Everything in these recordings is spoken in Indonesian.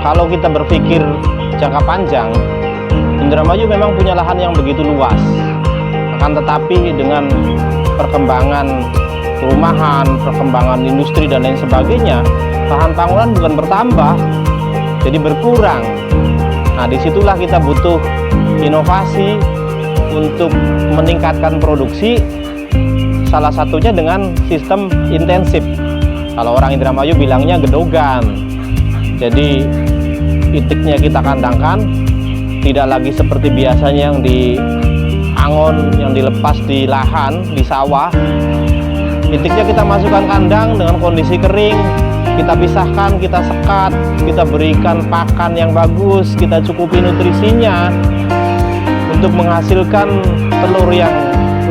kalau kita berpikir jangka panjang, Indramayu memang punya lahan yang begitu luas. Akan tetapi dengan perkembangan perumahan, perkembangan industri dan lain sebagainya, lahan bangunan bukan bertambah, jadi berkurang. Nah, disitulah kita butuh inovasi untuk meningkatkan produksi, salah satunya dengan sistem intensif. Kalau orang Indramayu bilangnya gedogan. Jadi itiknya kita kandangkan, tidak lagi seperti biasanya yang di angon, yang dilepas di lahan, di sawah. Itiknya kita masukkan kandang dengan kondisi kering, kita pisahkan, kita sekat, kita berikan pakan yang bagus, kita cukupi nutrisinya untuk menghasilkan telur yang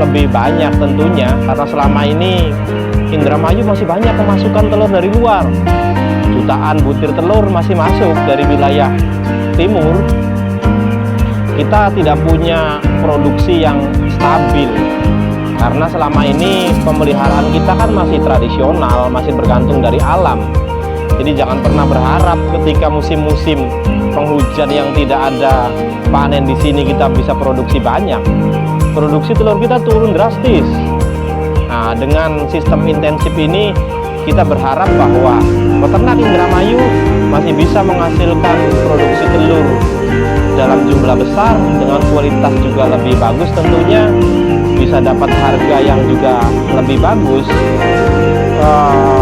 lebih banyak tentunya, karena selama ini Indramayu masih banyak pemasukan telur dari luar. Jutaan butir telur masih masuk dari wilayah timur. Kita tidak punya produksi yang stabil karena selama ini pemeliharaan kita kan masih tradisional, masih bergantung dari alam. Jadi jangan pernah berharap ketika musim-musim penghujan yang tidak ada panen di sini kita bisa produksi banyak. Produksi telur kita turun drastis. Nah, dengan sistem intensif ini kita berharap bahwa peternak Indramayu masih bisa menghasilkan produksi telur dalam jumlah besar dengan kualitas juga lebih bagus, tentunya bisa dapat harga yang juga lebih bagus.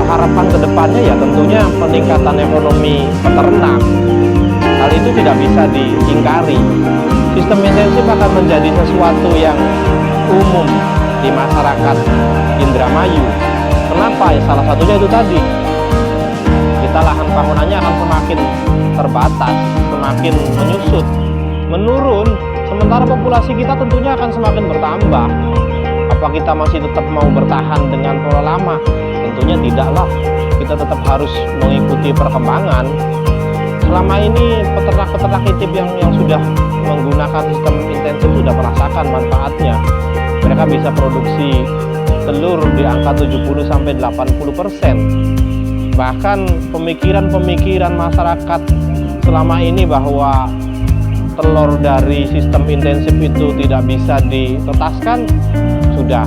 Harapan kedepannya ya tentunya peningkatan ekonomi peternak. Hal itu tidak bisa diingkari. Sistem intensif akan menjadi sesuatu yang umum di masyarakat Indramayu. Kenapa? Ya, salah satunya itu tadi, kita lahan bangunannya akan semakin terbatas, semakin menyusut, menurun, sementara populasi kita tentunya akan semakin bertambah. Apa kita masih tetap mau bertahan dengan pola lama? Tentunya tidaklah. Kita tetap harus mengikuti perkembangan. Selama ini peternak-peternak intip yang sudah menggunakan sistem intensif sudah merasakan manfaatnya. Mereka bisa produksi telur di angka 70-80%. Bahkan pemikiran-pemikiran masyarakat selama ini bahwa telur dari sistem intensif itu tidak bisa ditetaskan sudah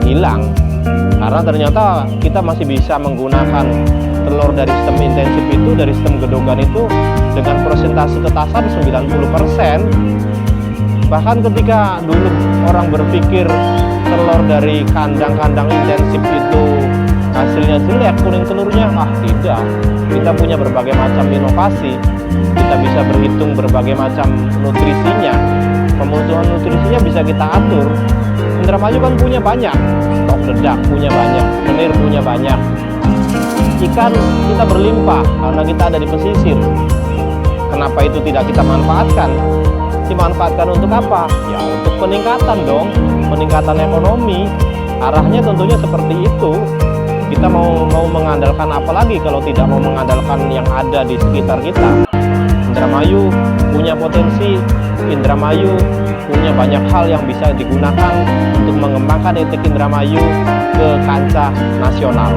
hilang. Karena ternyata kita masih bisa menggunakan telur dari sistem intensif itu, dari sistem gedogan itu dengan persentase tetasan 90%. Bahkan ketika dulu orang berpikir telur dari kandang-kandang intensif itu hasilnya jelek, kuning telurnya, tidak. Kita punya berbagai macam inovasi, kita bisa berhitung berbagai macam nutrisinya, kebutuhan nutrisinya bisa kita atur. Indramayu kan punya banyak, stok dedak punya banyak, menir punya banyak, ikan kita berlimpah karena kita ada di pesisir. Kenapa itu tidak kita manfaatkan? Dimanfaatkan untuk apa? Ya untuk peningkatan dong, peningkatan ekonomi. Arahnya tentunya seperti itu. Kita mau mengandalkan apa lagi kalau tidak mau mengandalkan yang ada di sekitar kita. Indramayu punya potensi, Indramayu punya banyak hal yang bisa digunakan untuk mengembangkan itik Indramayu ke kancah nasional.